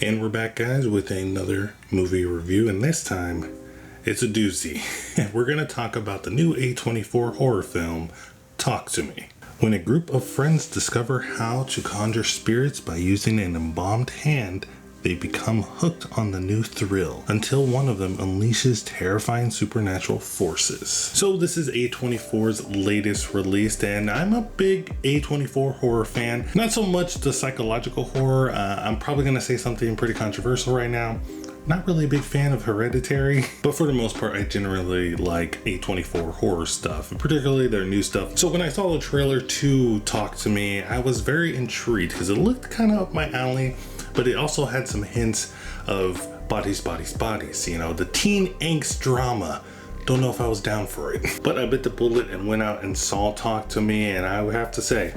And we're back, guys, with another movie review, and this time it's a doozy. We're going to talk about the new A24 horror film, Talk to Me. When a group of friends discover how to conjure spirits by using an embalmed hand, they become hooked on the new thrill until one of them unleashes terrifying supernatural forces. So this is A24's latest release, and I'm a big A24 horror fan. Not so much the psychological horror. I'm probably going to say something pretty controversial right now. Not really a big fan of Hereditary, but for the most part, I generally like A24 horror stuff, and particularly their new stuff. So when I saw the trailer to Talk to Me, I was very intrigued because it looked kind of up my alley, but it also had some hints of bodies, you know, the teen angst drama. Don't know if I was down for it, but I bit the bullet and went out and saw Talk to Me, and I would have to say,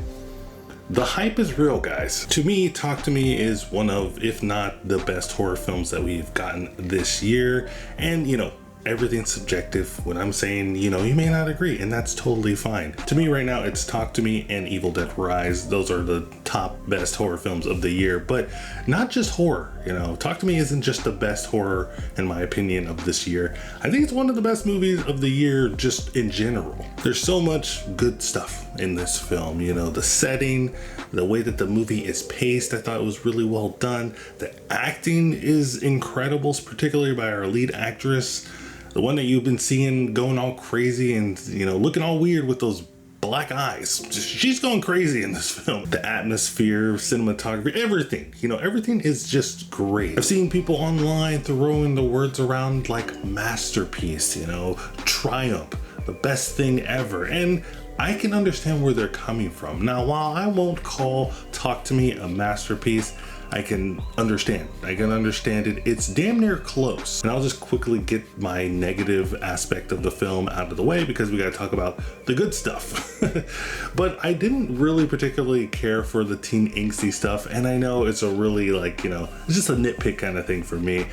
the hype is real, guys. To me, Talk to Me is one of, if not the best horror films that we've gotten this year. And, you know, everything's subjective. When I'm saying, you know, you may not agree, and that's totally fine. To me right now, it's Talk to Me and Evil Dead Rise. Those are the top best horror films of the year, but not just horror. You know, Talk to Me isn't just the best horror, in my opinion, of this year. I think it's one of the best movies of the year just in general. There's so much good stuff in this film. You know, the setting, the way that the movie is paced, I thought it was really well done. The acting is incredible, particularly by our lead actress. The one that you've been seeing going all crazy and, you know, looking all weird with those black eyes. She's going crazy in this film. The atmosphere, cinematography, everything. You know, everything is just great. I've seen people online throwing the words around like masterpiece, you know, triumph, the best thing ever. And I can understand where they're coming from. Now, while I won't call Talk to Me a masterpiece, I can understand it. It's damn near close. And I'll just quickly get my negative aspect of the film out of the way because we got to talk about the good stuff. But I didn't really particularly care for the teen angsty stuff. And I know it's a really, like, you know, it's just a nitpick kind of thing for me.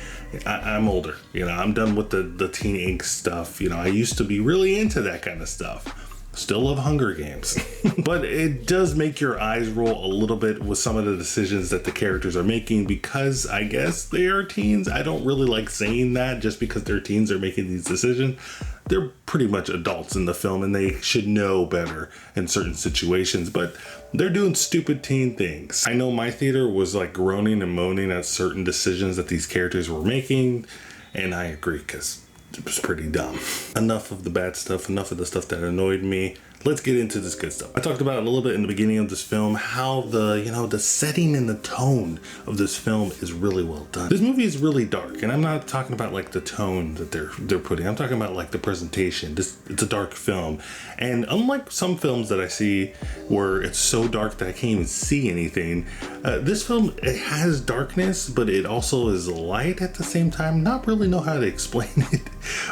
I'm older, you know, I'm done with the teen angst stuff. You know, I used to be really into that kind of stuff. Still love Hunger Games. But it does make your eyes roll a little bit with some of the decisions that the characters are making because I guess they are teens. I don't really like saying that just because they're teens are making these decisions. They're pretty much adults in the film and they should know better in certain situations, but they're doing stupid teen things. I know my theater was like groaning and moaning at certain decisions that these characters were making, and I agree because it was pretty dumb. Enough of the bad stuff, enough of the stuff that annoyed me. Let's get into this good stuff. I talked about it a little bit in the beginning of this film, how the setting and the tone of this film is really well done. This movie is really dark, and I'm not talking about like the tone that they're putting. I'm talking about like the presentation. It's a dark film, and unlike some films that I see where it's so dark that I can't even see anything, this film, it has darkness, but it also is light at the same time. Not really know how to explain it,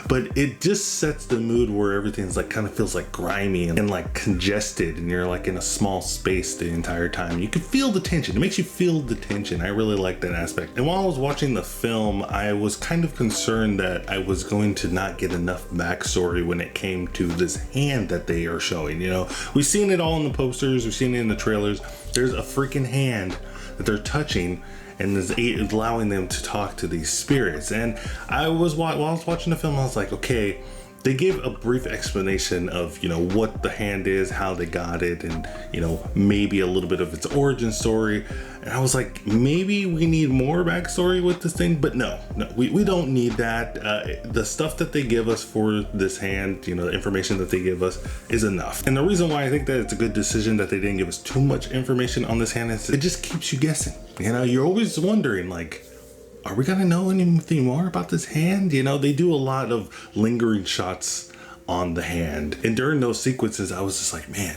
but it just sets the mood where everything's like kind of feels like grimy and like congested, and you're like in a small space the entire time. You can feel the tension. It makes you feel the tension. I really like that aspect. And while I was watching the film, I was kind of concerned that I was going to not get enough backstory when it came to this hand that they are showing. You know, we've seen it all in the posters, we've seen it in the trailers. There's a freaking hand that they're touching and is allowing them to talk to these spirits. And while I was watching the film, I was like, okay, they gave a brief explanation of, you know, what the hand is, how they got it, and, you know, maybe a little bit of its origin story. And I was like, maybe we need more backstory with this thing, but no, we don't need that. The stuff that they give us for this hand, you know, the information that they give us is enough. And the reason why I think that it's a good decision that they didn't give us too much information on this hand is it just keeps you guessing. You know, you're always wondering, like, are we gonna know anything more about this hand? You know, they do a lot of lingering shots on the hand. And during those sequences, I was just like, man,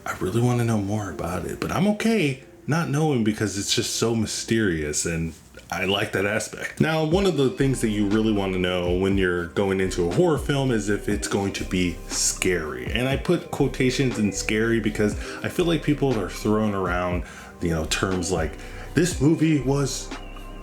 I really want to know more about it. But I'm okay not knowing because it's just so mysterious, and I like that aspect. Now, one of the things that you really want to know when you're going into a horror film is if it's going to be scary. And I put quotations in scary because I feel like people are throwing around, you know, terms like, this movie was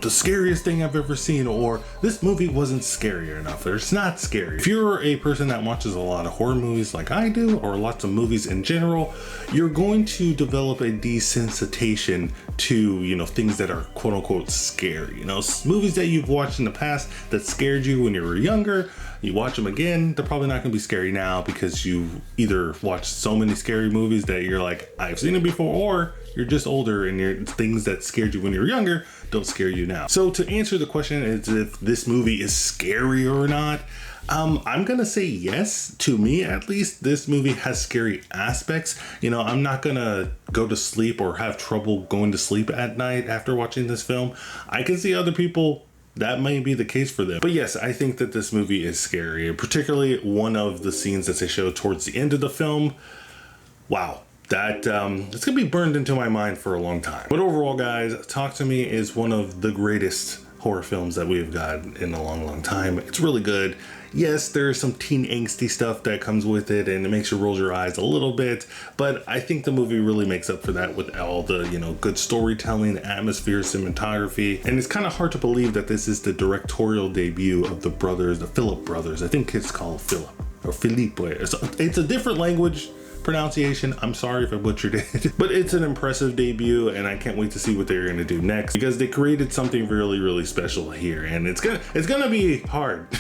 the scariest thing I've ever seen, or this movie wasn't scary enough, or it's not scary. If you're a person that watches a lot of horror movies like I do, or lots of movies in general, you're going to develop a desensitization to, you know, things that are quote unquote scary. You know, movies that you've watched in the past that scared you when you were younger, you watch them again, they're probably not gonna be scary now because you've either watched so many scary movies that you're like, I've seen it before, or you're just older and things that scared you when you were younger don't scare you now. So to answer the question is if this movie is scary or not, I'm gonna say yes. To me, at least, this movie has scary aspects. You know, I'm not gonna go to sleep or have trouble going to sleep at night after watching this film. I can see other people that may be the case for them. But yes, I think that this movie is scary, particularly one of the scenes that they show towards the end of the film. Wow. That it's gonna be burned into my mind for a long time. But overall, guys, Talk to Me is one of the greatest horror films that we've got in a long time. It's really good. Yes, there's some teen angsty stuff that comes with it and it makes you roll your eyes a little bit, but I think the movie really makes up for that with all the, you know, good storytelling, atmosphere, cinematography. And it's kind of hard to believe that this is the directorial debut of the brothers, the Philip brothers. I think it's called Philip or Philippou. It's a different language pronunciation. I'm sorry if I butchered it, but it's an impressive debut and I can't wait to see what they're going to do next, because they created something really special here, and it's gonna be hard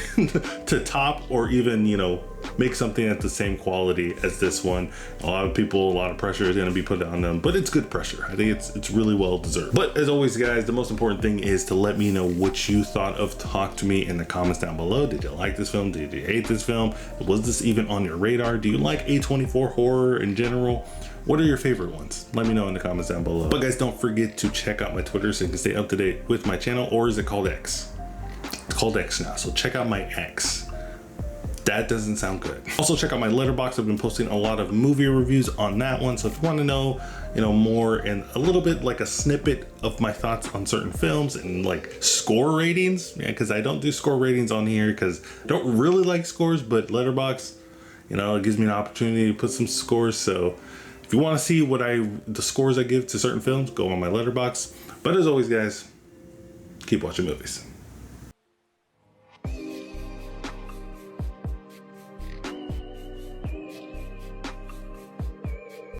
to top or even, you know, make something at the same quality as this one. A lot of pressure is going to be put on them, but it's good pressure. I think it's really well deserved. But as always, guys, the most important thing is to let me know what you thought of Talk to Me in the comments down below. Did you like this film? Did you hate this film? Was this even on your radar? Do you like A24 horror in general? What are your favorite ones? Let me know in the comments down below. But guys, don't forget to check out my Twitter so you can stay up to date with my channel. Or is it called X? It's called X now, so check out my X. That doesn't sound good. Also check out my Letterboxd. I've been posting a lot of movie reviews on that one. So if you want to know, you know, more and a little bit like a snippet of my thoughts on certain films and like score ratings, yeah, because I don't do score ratings on here because I don't really like scores, but Letterboxd, you know, it gives me an opportunity to put some scores. So if you want to see the scores I give to certain films, go on my Letterboxd. But as always, guys, keep watching movies.